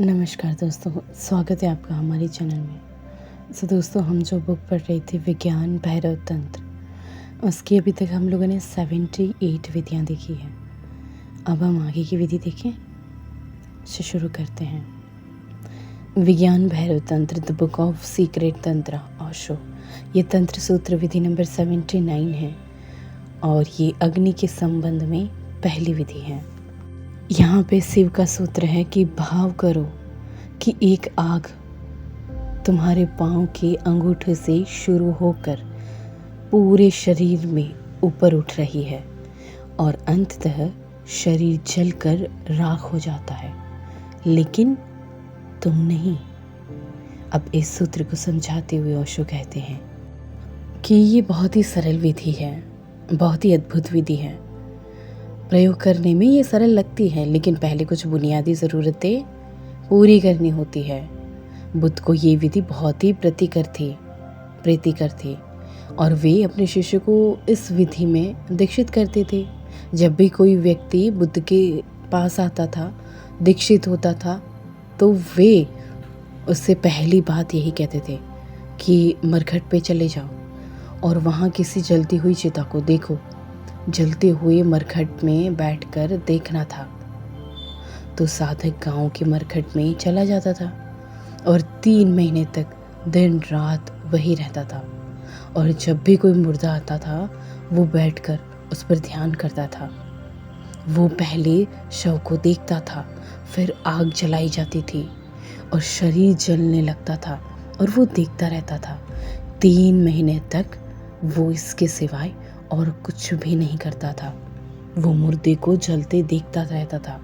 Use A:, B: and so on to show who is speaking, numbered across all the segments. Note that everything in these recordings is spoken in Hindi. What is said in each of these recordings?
A: नमस्कार दोस्तों, स्वागत है आपका हमारे चैनल में। दोस्तों, हम जो बुक पढ़ रहे थे विज्ञान भैरव तंत्र, उसकी अभी तक हम लोगों ने 78 विधियाँ देखी हैं। अब हम आगे की विधि देखें। शुरू करते हैं। विज्ञान भैरव तंत्र, द बुक ऑफ सीक्रेट तंत्र ओशो। ये तंत्र सूत्र विधि नंबर 79 है और ये अग्नि के संबंध में पहली विधि है। यहाँ पे शिव का सूत्र है कि भाव करो कि एक आग तुम्हारे पाँव के अंगूठे से शुरू होकर पूरे शरीर में ऊपर उठ रही है और अंततः शरीर जलकर राख हो जाता है, लेकिन तुम नहीं। अब इस सूत्र को समझाते हुए ओशो कहते हैं कि ये बहुत ही सरल विधि है, बहुत ही अद्भुत विधि है। प्रयोग करने में ये सरल लगती है, लेकिन पहले कुछ बुनियादी ज़रूरतें पूरी करनी होती है। बुद्ध को ये विधि बहुत ही प्रीतिकर थी और वे अपने शिष्य को इस विधि में दीक्षित करते थे। जब भी कोई व्यक्ति बुद्ध के पास आता था, दीक्षित होता था, तो वे उससे पहली बात यही कहते थे कि मरघट पे चले जाओ और वहाँ किसी जलती हुई चिता को देखो। जलते हुए मरघट में बैठकर देखना था। तो साधक गांव के मरघट में चला जाता था और 3 महीने तक दिन रात वही रहता था। और जब भी कोई मुर्दा आता था, वो बैठकर उस पर ध्यान करता था। वो पहले शव को देखता था, फिर आग जलाई जाती थी और शरीर जलने लगता था और वो देखता रहता था। 3 महीने तक वो इसके सिवाय और कुछ भी नहीं करता था। वो मुर्दे को जलते देखता रहता था।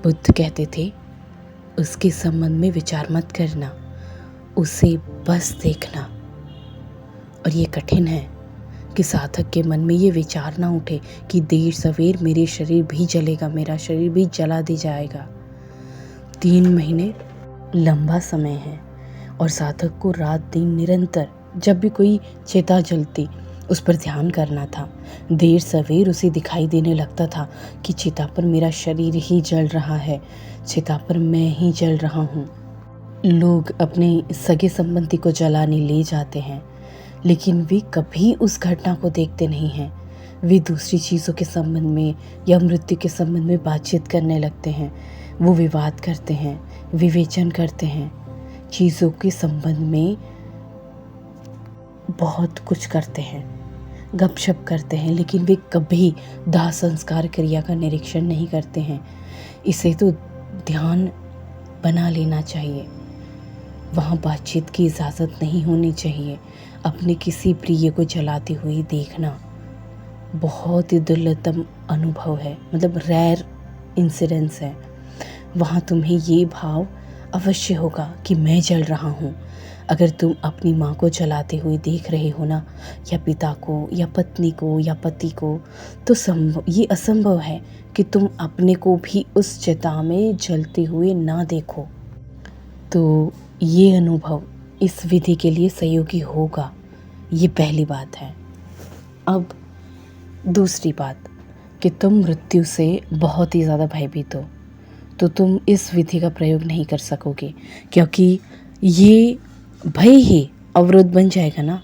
A: बुद्ध कहते थे, उसके संबंध में विचार मत करना, उसे बस देखना। और ये कठिन है कि साधक के मन में ये विचार ना उठे कि देर सवेर मेरे शरीर भी जलेगा, मेरा शरीर भी जला दी जाएगा। 3 महीने लंबा समय है और साधक को रात दिन निरंतर जब भी कोई चिता जलती उस पर ध्यान करना था। देर सवेर उसे दिखाई देने लगता था कि चिता पर मेरा शरीर ही जल रहा है, चिता पर मैं ही जल रहा हूँ। लोग अपने सगे संबंधी को जलाने ले जाते हैं, लेकिन वे कभी उस घटना को देखते नहीं हैं। वे दूसरी चीज़ों के संबंध में या मृत्यु के संबंध में बातचीत करने लगते हैं। वो विवाद करते हैं, विवेचन करते हैं, चीज़ों के संबंध में बहुत कुछ करते हैं, गपशप करते हैं, लेकिन वे कभी दाह संस्कार क्रिया का निरीक्षण नहीं करते हैं। इसे तो ध्यान बना लेना चाहिए। वहाँ बातचीत की इजाज़त नहीं होनी चाहिए। अपने किसी प्रिय को जलाते हुए देखना बहुत ही दुर्लभतम अनुभव है, मतलब रेयर इंसिडेंस है। वहाँ तुम्हें ये भाव अवश्य होगा कि मैं जल रहा हूँ। अगर तुम अपनी माँ को जलाते हुए देख रहे हो ना, या पिता को या पत्नी को या पति को, तो ये असंभव है कि तुम अपने को भी उस चिता में जलते हुए ना देखो। तो ये अनुभव इस विधि के लिए सहयोगी होगा, ये पहली बात है। अब दूसरी बात कि तुम मृत्यु से बहुत ही ज़्यादा भयभीत हो, तो तुम इस विधि का प्रयोग नहीं कर सकोगे, क्योंकि ये भय ही अवरोध बन जाएगा ना।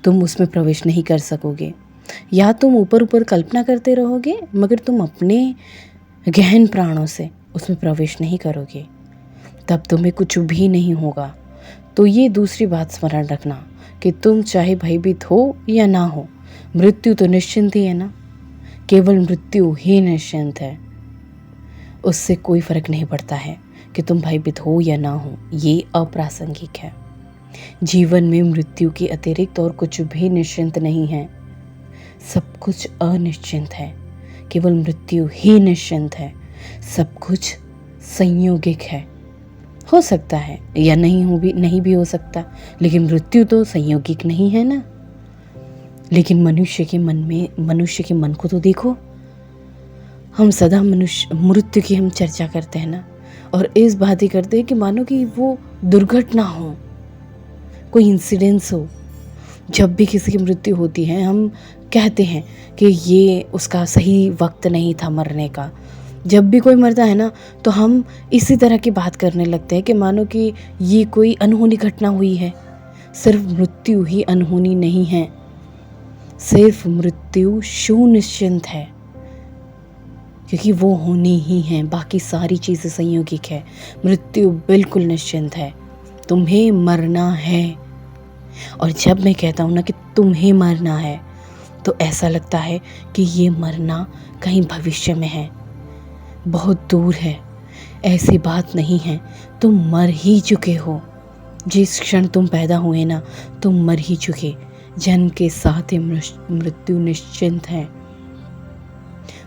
A: तुम उसमें प्रवेश नहीं कर सकोगे। या तुम ऊपर ऊपर कल्पना करते रहोगे, मगर तुम अपने गहन प्राणों से उसमें प्रवेश नहीं करोगे, तब तुम्हें कुछ भी नहीं होगा। तो ये दूसरी बात स्मरण रखना कि तुम चाहे भयभीत हो या ना हो, मृत्यु तो निश्चिंत ही है ना। केवल मृत्यु ही निश्चिंत है, उससे कोई फर्क नहीं पड़ता है कि तुम भयभीत हो या ना हो। ये अप्रासंगिक है। जीवन में मृत्यु के अतिरिक्त और कुछ भी निश्चिंत नहीं है। सब कुछ अनिश्चिंत है, केवल मृत्यु ही निश्चिंत है। सब कुछ संयोगिक है, हो सकता है या नहीं भी हो सकता, लेकिन मृत्यु तो संयोगिक नहीं है ना। लेकिन मनुष्य के मन को तो देखो। हम सदा मृत्यु की हम चर्चा करते हैं ना, और इस बात ही करते हैं कि मानो कि वो दुर्घटना हो, कोई इंसिडेंस हो। जब भी किसी की मृत्यु होती है, हम कहते हैं कि ये उसका सही वक्त नहीं था मरने का, जब भी कोई मरता है ना, तो हम इसी तरह की बात करने लगते हैं कि मानो कि ये कोई अनहोनी घटना हुई है। सिर्फ मृत्यु ही अनहोनी नहीं है, सिर्फ मृत्यु सुनिश्चित है, क्योंकि वो होनी ही है। बाकी सारी चीज़ें संयोगिक है, मृत्यु बिल्कुल निश्चित है। तुम्हें मरना है। और जब मैं कहता हूँ ना कि तुम्हें मरना है, तो ऐसा लगता है कि ये मरना कहीं भविष्य में है, बहुत दूर है। ऐसी बात नहीं है, तुम मर ही चुके हो। जिस क्षण तुम पैदा हुए ना, तुम मर ही चुके। जन्म के साथ ही मृत्यु निश्चित है।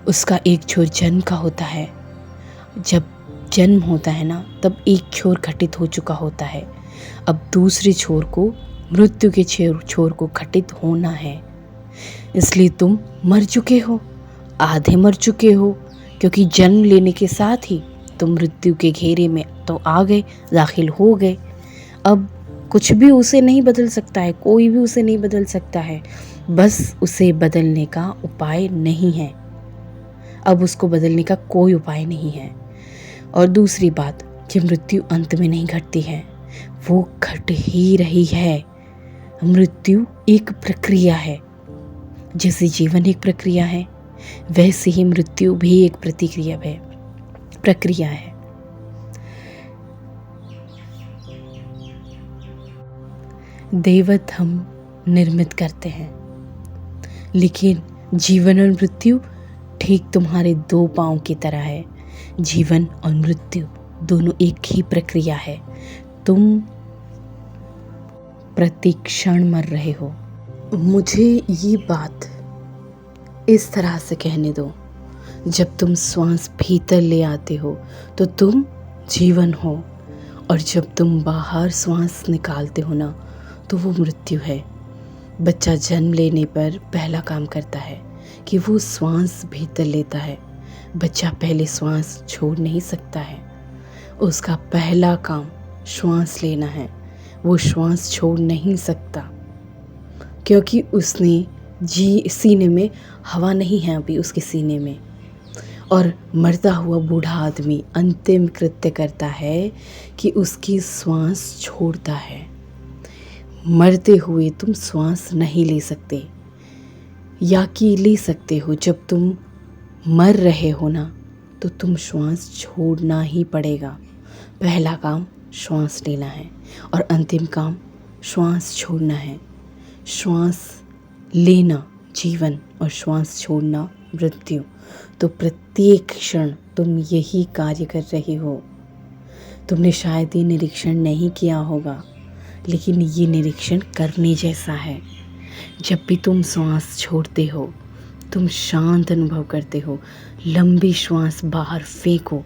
A: उसका एक छोर जन्म का होता है। जब जन्म होता है ना, तब एक छोर घटित हो चुका होता है। अब दूसरे छोर को, मृत्यु के छोर को घटित होना है। इसलिए तुम मर चुके हो, आधे मर चुके हो, क्योंकि जन्म लेने के साथ ही तुम मृत्यु के घेरे में तो आ गए, दाखिल हो गए। अब कुछ भी उसे नहीं बदल सकता है, कोई भी उसे नहीं बदल सकता है, बस उसे बदलने का उपाय नहीं है। अब उसको बदलने का कोई उपाय नहीं है। और दूसरी बात कि मृत्यु अंत में नहीं घटती है, वो घट ही रही है। मृत्यु एक प्रक्रिया है। जैसे जीवन एक प्रक्रिया है, वैसे ही मृत्यु भी एक प्रक्रिया है। दैवत हम निर्मित करते हैं, लेकिन जीवन और मृत्यु ठीक तुम्हारे दो पांव की तरह है। जीवन और मृत्यु दोनों एक ही प्रक्रिया है। तुम प्रति क्षण मर रहे हो। मुझे ये बात इस तरह से कहने दो, जब तुम श्वास भीतर ले आते हो तो तुम जीवन हो, और जब तुम बाहर श्वास निकालते हो ना, तो वो मृत्यु है। बच्चा जन्म लेने पर पहला काम करता है कि वो श्वास भीतर लेता है। बच्चा पहले श्वास छोड़ नहीं सकता है, उसका पहला काम श्वास लेना है। वो श्वास छोड़ नहीं सकता, क्योंकि उसने सीने में हवा नहीं है अभी उसके सीने में। और मरता हुआ बूढ़ा आदमी अंतिम कृत्य करता है कि उसकी श्वास छोड़ता है। मरते हुए तुम श्वास नहीं ले सकते, या कि ले सकते हो। जब तुम मर रहे हो ना, तो तुम श्वास छोड़ना ही पड़ेगा। पहला काम श्वास लेना है, और अंतिम काम श्वास छोड़ना है। श्वास लेना जीवन और श्वास छोड़ना मृत्यु। तो प्रत्येक क्षण तुम यही कार्य कर रहे हो। तुमने शायद ये निरीक्षण नहीं किया होगा, लेकिन ये निरीक्षण करने जैसा है। जब भी तुम श्वास छोड़ते हो, तुम शांत अनुभव करते हो। लंबी श्वास बाहर फेंको,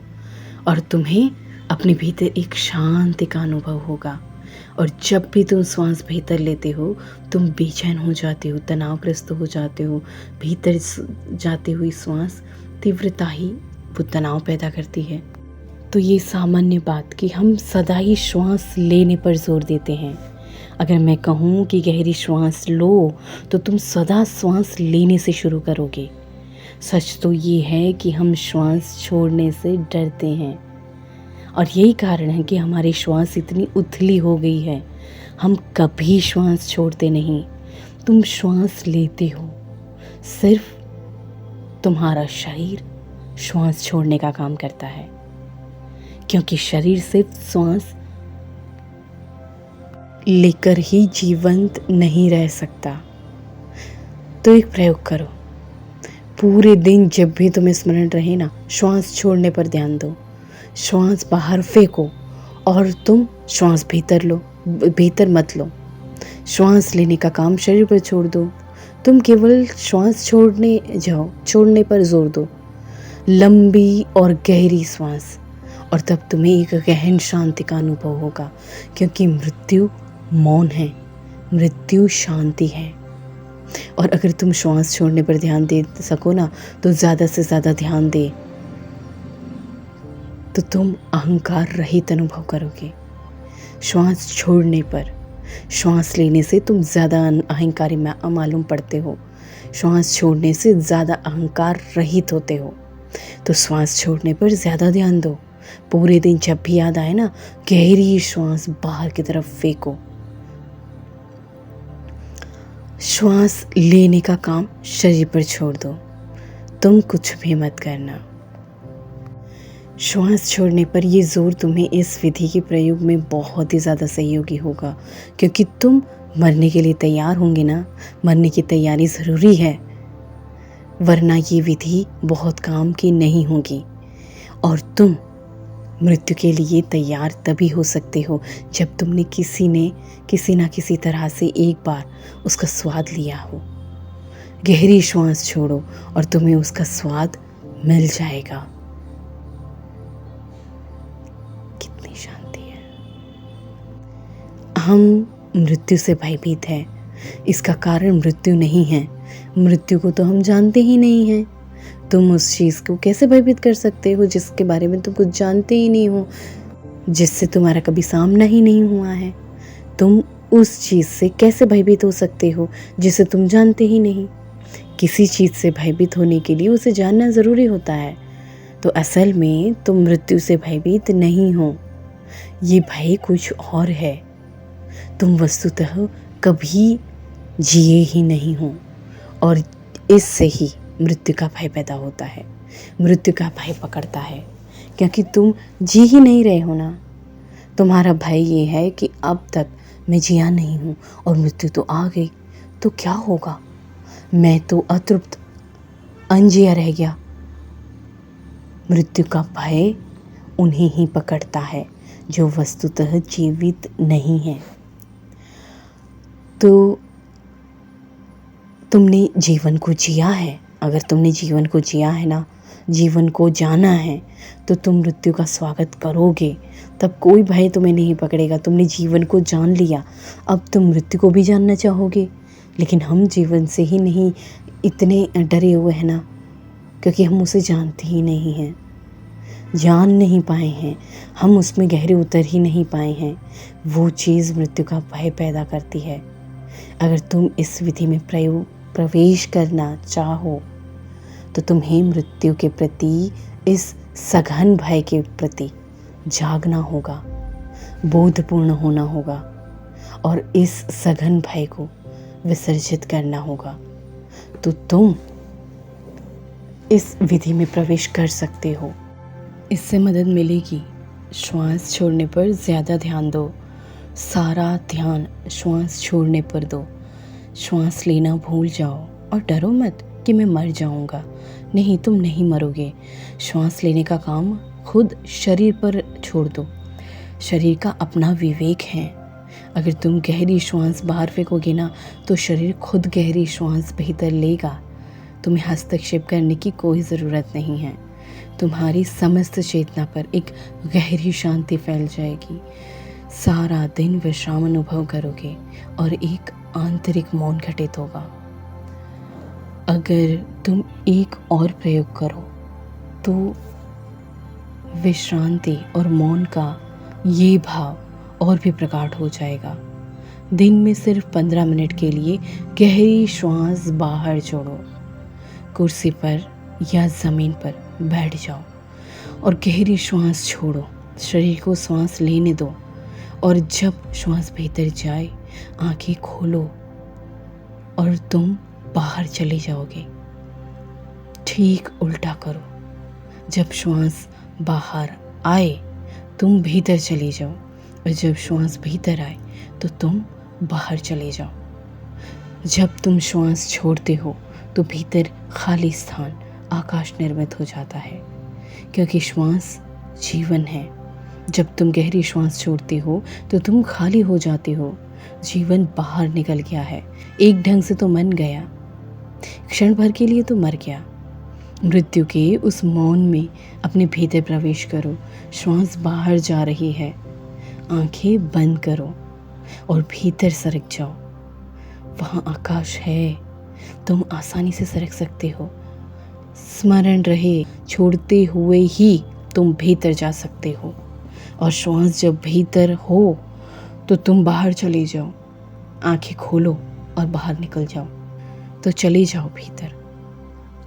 A: और तुम्हें अपने भीतर एक शांति का अनुभव होगा। और जब भी तुम श्वास भीतर लेते हो, तुम बेचैन हो जाते हो, तनावग्रस्त हो जाते हो। भीतर जाती हुई श्वास तीव्रता ही वो तनाव पैदा करती है। तो ये सामान्य बात कि हम सदा ही श्वास लेने पर जोर देते हैं। अगर मैं कहूँ कि गहरी श्वास लो, तो तुम सदा श्वास लेने से शुरू करोगे। सच तो ये है कि हम श्वास छोड़ने से डरते हैं, और यही कारण है कि हमारी श्वास इतनी उथली हो गई है। हम कभी श्वास छोड़ते नहीं। तुम श्वास लेते हो, सिर्फ तुम्हारा शरीर श्वास छोड़ने का काम करता है, क्योंकि शरीर सिर्फ श्वास लेकर ही जीवंत नहीं रह सकता। तो एक प्रयोग करो, पूरे दिन जब भी तुम्हें स्मरण रहे ना, श्वास छोड़ने पर ध्यान दो। श्वास बाहर फेंको, और तुम श्वास भीतर लो, भीतर मत लो। श्वास लेने का काम शरीर पर छोड़ दो। तुम केवल श्वास छोड़ने जाओ, छोड़ने पर जोर दो। लंबी और गहरी श्वास, और तब तुम्हें एक गहन शांति का अनुभव होगा, क्योंकि मृत्यु मौन है, मृत्यु शांति है। और अगर तुम श्वास छोड़ने पर ध्यान दे सको ना, तो ज़्यादा से ज़्यादा ध्यान दे, तो तुम अहंकार रहित अनुभव करोगे। श्वास छोड़ने पर, श्वास लेने से तुम ज़्यादा अहंकारी मालूम पड़ते हो। श्वास छोड़ने से ज़्यादा अहंकार रहित होते हो। तो श्वास छोड़ने पर ज़्यादा ध्यान दो। पूरे दिन जब भी याद आए ना, गहरी श्वास बाहर की तरफ फेंको। श्वास लेने का काम शरीर पर छोड़ दो, तुम कुछ भी मत करना। श्वास छोड़ने पर ये जोर तुम्हें इस विधि के प्रयोग में बहुत ही ज़्यादा सहयोगी होगा, क्योंकि तुम मरने के लिए तैयार होंगे ना। मरने की तैयारी ज़रूरी है, वरना ये विधि बहुत काम की नहीं होगी। और तुम मृत्यु के लिए तैयार तभी हो सकते हो जब तुमने किसी ना किसी तरह से एक बार उसका स्वाद लिया हो। गहरी श्वास छोड़ो और तुम्हें उसका स्वाद मिल जाएगा। कितनी शांति है। हम मृत्यु से भयभीत हैं, इसका कारण मृत्यु नहीं है। मृत्यु को तो हम जानते ही नहीं हैं। तुम उस चीज़ को कैसे भयभीत कर सकते हो जिसके बारे में तुम कुछ जानते ही नहीं हो, जिससे तुम्हारा कभी सामना ही नहीं हुआ है। तुम उस चीज़ से कैसे भयभीत हो सकते हो जिसे तुम जानते ही नहीं। किसी चीज़ से भयभीत होने के लिए उसे जानना ज़रूरी होता है। तो असल में तुम मृत्यु से भयभीत नहीं हो, ये भय कुछ और है। तुम वस्तुतः कभी जिए ही नहीं हो और इससे ही मृत्यु का भय पैदा होता है। मृत्यु का भय पकड़ता है क्योंकि तुम जी ही नहीं रहे हो ना। तुम्हारा भय ये है कि अब तक मैं जिया नहीं हूँ और मृत्यु तो आ गई तो क्या होगा, मैं तो अतृप्त अनजिया रह गया। मृत्यु का भय उन्हें ही पकड़ता है जो वस्तुतः जीवित नहीं है। तो तुमने जीवन को जिया है। अगर तुमने जीवन को जिया है ना, जीवन को जाना है, तो तुम मृत्यु का स्वागत करोगे। तब कोई भय तुम्हें नहीं पकड़ेगा। तुमने जीवन को जान लिया, अब तुम मृत्यु को भी जानना चाहोगे। लेकिन हम जीवन से ही नहीं इतने डरे हुए हैं ना, क्योंकि हम उसे जानते ही नहीं हैं, जान नहीं पाए हैं, हम उसमें गहरे उतर ही नहीं पाए हैं। वो चीज़ मृत्यु का भय पैदा करती है। अगर तुम इस विधि में प्रवेश करना चाहो तो तुम्हें मृत्यु के प्रति, इस सघन भय के प्रति जागना होगा, बोधपूर्ण होना होगा और इस सघन भय को विसर्जित करना होगा। तो तुम इस विधि में प्रवेश कर सकते हो। इससे मदद मिलेगी। श्वास छोड़ने पर ज़्यादा ध्यान दो, सारा ध्यान श्वास छोड़ने पर दो। श्वास लेना भूल जाओ और डरो मत कि मैं मर जाऊंगा। नहीं, तुम नहीं मरोगे। श्वास लेने का काम खुद शरीर पर छोड़ दो। शरीर का अपना विवेक है। अगर तुम गहरी श्वास बाहर फेंकोगे ना, तो शरीर खुद गहरी श्वास भीतर लेगा। तुम्हें हस्तक्षेप करने की कोई ज़रूरत नहीं है। तुम्हारी समस्त चेतना पर एक गहरी शांति फैल जाएगी। सारा दिन विश्राम अनुभव करोगे और एक आंतरिक मौन घटित होगा। अगर तुम एक और प्रयोग करो तो विश्रांति और मौन का ये भाव और भी प्रकट हो जाएगा। दिन में सिर्फ 15 मिनट के लिए गहरी श्वास बाहर छोड़ो। कुर्सी पर या ज़मीन पर बैठ जाओ और गहरी श्वास छोड़ो। शरीर को श्वास लेने दो और जब श्वास भीतर जाए, आंखें खोलो और तुम बाहर चले जाओगे। ठीक उल्टा करो। जब श्वास बाहर आए, तुम भीतर चले जाओ और जब श्वास भीतर आए तो तुम बाहर चले जाओ। जब तुम श्वास छोड़ते हो तो भीतर खाली स्थान, आकाश निर्मित हो जाता है, क्योंकि श्वास जीवन है। जब तुम गहरी श्वास छोड़ते हो तो तुम खाली हो जाते हो। जीवन बाहर निकल गया है। एक ढंग से तो मन गया, क्षण भर के लिए तो मर गया। मृत्यु के उस मौन में अपने भीतर प्रवेश करो। श्वास बाहर जा रही है, आंखें बंद करो और भीतर सरक जाओ। वहाँ आकाश है, तुम आसानी से सरक सकते हो। स्मरण रहे, छोड़ते हुए ही तुम भीतर जा सकते हो। और श्वास जब भीतर हो तो तुम बाहर चले जाओ। आंखें खोलो और बाहर निकल जाओ। तो चले जाओ भीतर,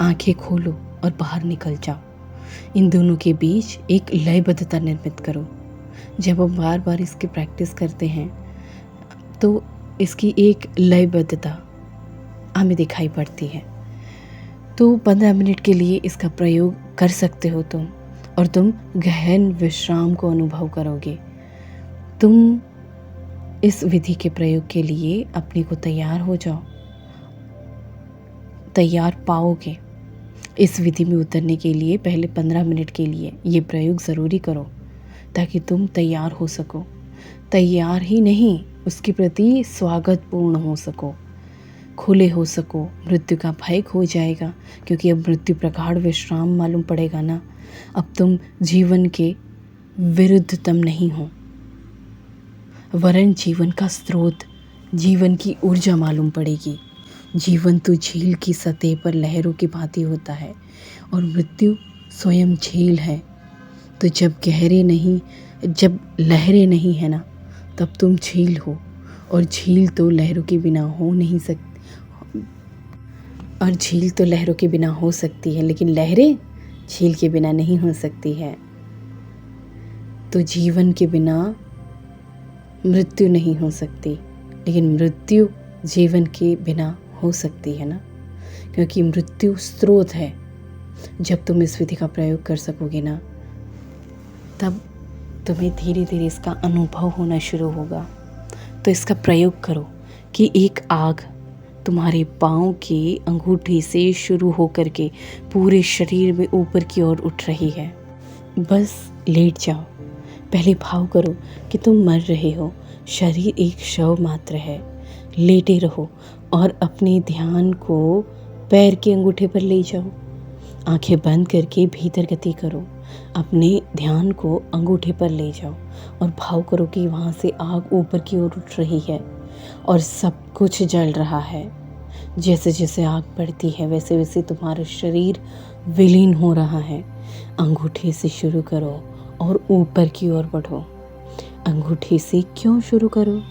A: आंखें खोलो और बाहर निकल जाओ। इन दोनों के बीच एक लयबद्धता निर्मित करो। जब हम बार बार इसकी प्रैक्टिस करते हैं तो इसकी एक लयबद्धता हमें दिखाई पड़ती है। तो 15 मिनट के लिए इसका प्रयोग कर सकते हो तुम, और तुम गहन विश्राम को अनुभव करोगे। तुम इस विधि के प्रयोग के लिए अपने को तैयार हो जाओ, तैयार पाओगे। इस विधि में उतरने के लिए पहले 15 मिनट के लिए ये प्रयोग ज़रूरी करो, ताकि तुम तैयार हो सको। तैयार ही नहीं, उसके प्रति स्वागतपूर्ण हो सको, खुले हो सको। मृत्यु का भय खो जाएगा, क्योंकि अब मृत्यु प्रगाढ़ विश्राम मालूम पड़ेगा ना। अब तुम जीवन के विरुद्धतम नहीं हो, वरन जीवन का स्रोत, जीवन की ऊर्जा मालूम पड़ेगी। जीवन तो झील की सतह पर लहरों की भांति होता है, और मृत्यु स्वयं झील है। तो जब लहरें नहीं है ना, तब तुम झील हो, और झील तो लहरों के बिना हो नहीं सकती, और झील तो लहरों के बिना हो सकती है, लेकिन लहरें झील के बिना नहीं हो सकती है। तो जीवन के बिना मृत्यु नहीं हो सकती, लेकिन मृत्यु जीवन के बिना हो सकती है ना, क्योंकि मृत्यु स्रोत है। जब तुम इस विधि का प्रयोग कर सकोगे ना, तब तुम्हें धीरे धीरे इसका अनुभव होना शुरू होगा। तो इसका प्रयोग करो कि एक आग तुम्हारे पाँव के अंगूठे से शुरू होकर के पूरे शरीर में ऊपर की ओर उठ रही है। बस लेट जाओ। पहले भाव करो कि तुम मर रहे हो, शरीर एक शव मात्र है। लेटे रहो और अपने ध्यान को पैर के अंगूठे पर ले जाओ। आंखें बंद करके भीतर गति करो। अपने ध्यान को अंगूठे पर ले जाओ और भाव करो कि वहाँ से आग ऊपर की ओर उठ रही है और सब कुछ जल रहा है। जैसे जैसे आग बढ़ती है, वैसे वैसे तुम्हारा शरीर विलीन हो रहा है। अंगूठे से शुरू करो और ऊपर की ओर बढ़ो। अंगूठे से क्यों शुरू करो?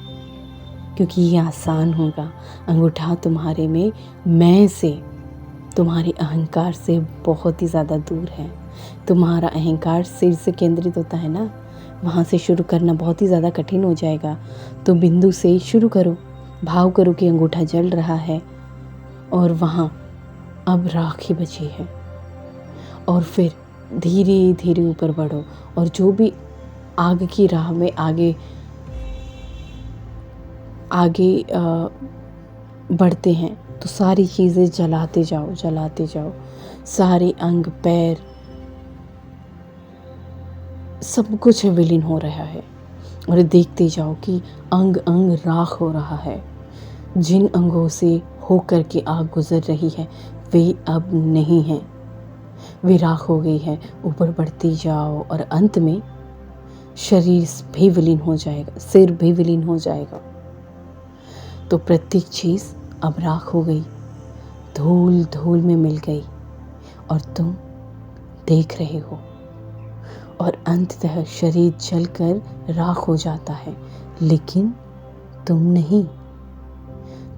A: क्योंकि ये आसान होगा। अंगूठा तुम्हारे में मैं से, तुम्हारे अहंकार से बहुत ही ज़्यादा दूर है। तुम्हारा अहंकार सिर से केंद्रित होता है ना, वहाँ से शुरू करना बहुत ही ज़्यादा कठिन हो जाएगा। तो बिंदु से शुरू करो। भाव करो कि अंगूठा जल रहा है और वहाँ अब राख ही बची है, और फिर धीरे धीरे ऊपर बढ़ो। और जो भी आग की राह में आगे बढ़ते हैं तो सारी चीज़ें जलाते जाओ। सारे अंग, पैर, सब कुछ विलीन हो रहा है। और देखते जाओ कि अंग अंग राख हो रहा है। जिन अंगों से होकर के आग गुजर रही है वे अब नहीं हैं, वे राख हो गई है। ऊपर बढ़ती जाओ और अंत में शरीर भी विलीन हो जाएगा, सिर भी विलीन हो जाएगा। तो प्रत्येक चीज़ अब राख हो गई, धूल धूल में मिल गई, और तुम देख रहे हो। और अंततः शरीर जलकर राख हो जाता है, लेकिन तुम नहीं।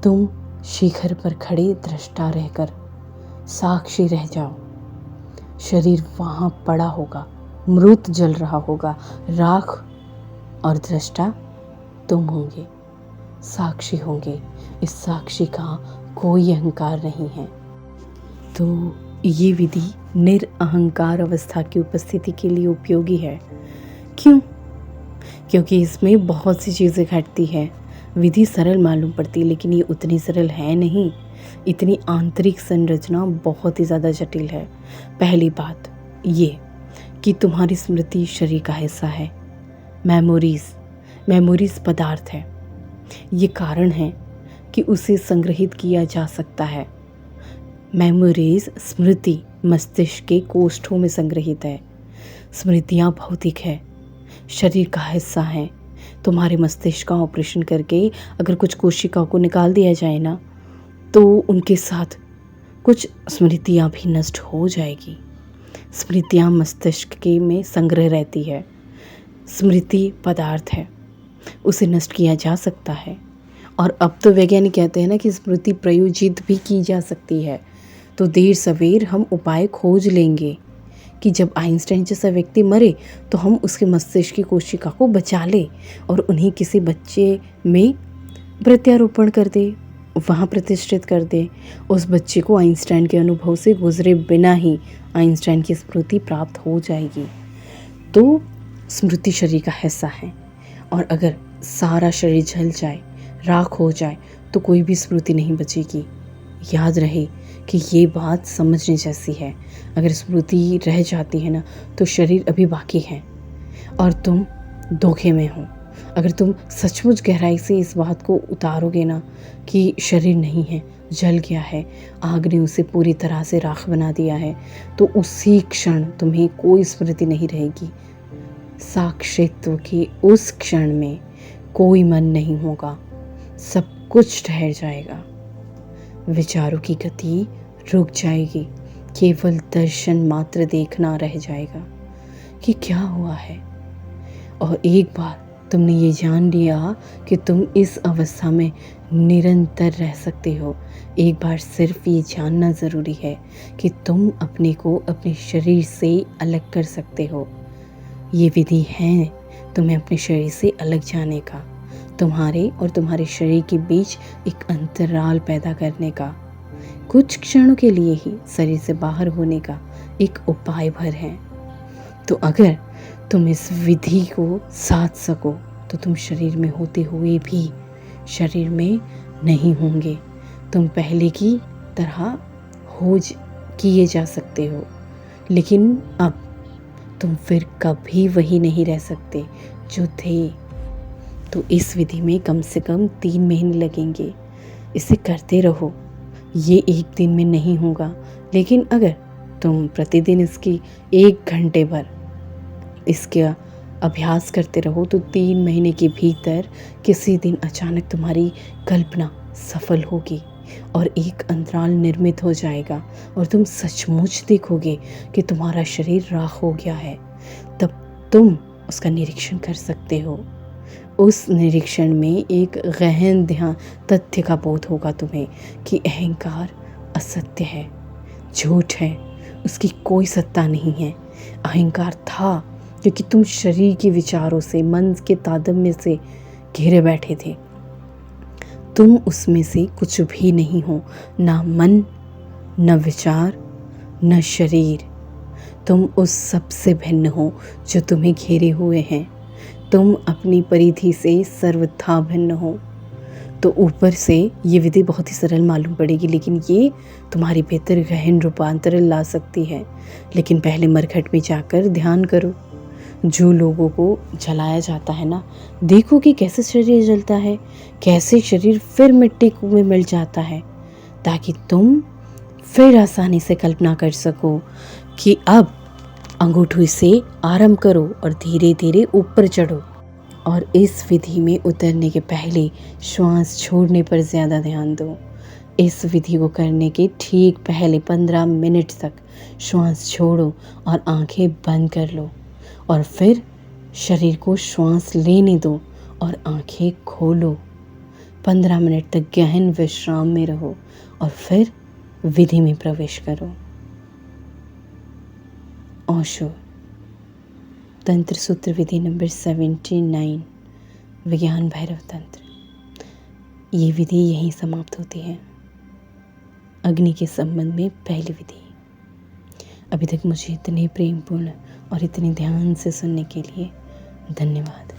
A: तुम शिखर पर खड़े दृष्टा रहकर साक्षी रह जाओ। शरीर वहाँ पड़ा होगा, मृत जल रहा होगा, राख, और दृष्टा तुम होंगे, साक्षी होंगे। इस साक्षी का कोई अहंकार नहीं है। तो ये विधि निरअहंकार अवस्था की उपस्थिति के लिए उपयोगी है। क्यों? क्योंकि इसमें बहुत सी चीज़ें घटती है। विधि सरल मालूम पड़ती है, लेकिन ये उतनी सरल है नहीं। इतनी आंतरिक संरचना बहुत ही ज़्यादा जटिल है। पहली बात ये कि तुम्हारी स्मृति शरीर का हिस्सा है। मेमोरीज पदार्थ है। ये कारण है कि उसे संग्रहित किया जा सकता है। मेमोरीज, स्मृति, मस्तिष्क के कोष्ठों में संग्रहित है। स्मृतियाँ भौतिक है, शरीर का हिस्सा है। तुम्हारे मस्तिष्क का ऑपरेशन करके अगर कुछ कोशिकाओं को निकाल दिया जाए ना, तो उनके साथ कुछ स्मृतियाँ भी नष्ट हो जाएगी। स्मृतियाँ मस्तिष्क के में संग्रह रहती है। स्मृति पदार्थ है, उसे नष्ट किया जा सकता है। और अब तो वैज्ञानिक कहते हैं ना कि स्मृति प्रयोजित भी की जा सकती है। तो देर सवेर हम उपाय खोज लेंगे कि जब आइंस्टाइन जैसा व्यक्ति मरे तो हम उसके मस्तिष्क की कोशिका को बचा ले और उन्हें किसी बच्चे में प्रत्यारोपण कर दे, वहाँ प्रतिष्ठित कर दे। उस बच्चे को आइंस्टाइन के अनुभव से गुजरे बिना ही आइंस्टाइन की स्मृति प्राप्त हो जाएगी। तो स्मृति शरीर का हिस्सा है, और अगर सारा शरीर जल जाए, राख हो जाए, तो कोई भी स्मृति नहीं बचेगी। याद रहे कि ये बात समझने जैसी है। अगर स्मृति रह जाती है ना, तो शरीर अभी बाकी है और तुम धोखे में हो। अगर तुम सचमुच गहराई से इस बात को उतारोगे ना कि शरीर नहीं है, जल गया है, आग ने उसे पूरी तरह से राख बना दिया है, तो उसी क्षण तुम्हें कोई स्मृति नहीं रहेगी। साक्षित्व के उस क्षण में कोई मन नहीं होगा, सब कुछ ठहर जाएगा। विचारों की गति रुक जाएगी, केवल दर्शन मात्र देखना रह जाएगा कि क्या हुआ है। और एक बार तुमने ये जान लिया कि तुम इस अवस्था में निरंतर रह सकते हो, एक बार सिर्फ ये जानना ज़रूरी है कि तुम अपने को अपने शरीर से अलग कर सकते हो। ये विधि है तुम्हें अपने शरीर से अलग जाने का, तुम्हारे और तुम्हारे शरीर के बीच एक अंतराल पैदा करने का, कुछ क्षणों के लिए ही शरीर से बाहर होने का एक उपाय भर है। तो अगर तुम इस विधि को साध सको तो तुम शरीर में होते हुए भी शरीर में नहीं होंगे। तुम पहले की तरह किए जा सकते हो, लेकिन अब तुम फिर कभी वही नहीं रह सकते जो थे। तो इस विधि में कम से कम 3 महीने लगेंगे। इसे करते रहो, ये एक दिन में नहीं होगा, लेकिन अगर तुम प्रतिदिन इसकी 1 घंटे भर इसका अभ्यास करते रहो तो 3 महीने के भीतर किसी दिन अचानक तुम्हारी कल्पना सफल होगी और एक अंतराल निर्मित हो जाएगा और तुम सचमुच देखोगे कि तुम्हारा शरीर राख हो गया है। तब तुम उसका निरीक्षण कर सकते हो। उस निरीक्षण में एक गहन ध्यान तथ्य का बोध होगा तुम्हें कि अहंकार असत्य है, झूठ है, उसकी कोई सत्ता नहीं है। अहंकार था क्योंकि तुम शरीर के विचारों से, मन के तादात्म्य से घिरे बैठे थे। तुम उसमें से कुछ भी नहीं हो, ना मन, न विचार, न शरीर। तुम उस सब से भिन्न हो जो तुम्हें घेरे हुए हैं। तुम अपनी परिधि से सर्वथा भिन्न हो। तो ऊपर से ये विधि बहुत ही सरल मालूम पड़ेगी, लेकिन ये तुम्हारे भीतर गहन रूपांतरण ला सकती है। लेकिन पहले मरघट में जाकर ध्यान करो। जो लोगों को जलाया जाता है ना, देखो कि कैसे शरीर जलता है, कैसे शरीर फिर मिट्टी में मिल जाता है, ताकि तुम फिर आसानी से कल्पना कर सको कि अब अंगूठे से आरंभ करो और धीरे धीरे ऊपर चढ़ो। और इस विधि में उतरने के पहले श्वास छोड़ने पर ज़्यादा ध्यान दो। इस विधि को करने के ठीक पहले 15 मिनट तक श्वास छोड़ो और आंखें बंद कर लो, और फिर शरीर को श्वास लेने दो और आंखें खोलो। 15 मिनट तक गहन विश्राम में रहो और फिर विधि में प्रवेश करो। ओशो तंत्र सूत्र विधि नंबर 79, विज्ञान भैरव तंत्र। ये विधि यहीं समाप्त होती है। अग्नि के संबंध में पहली विधि। अभी तक मुझे इतने प्रेमपूर्ण और इतने ध्यान से सुनने के लिए धन्यवाद।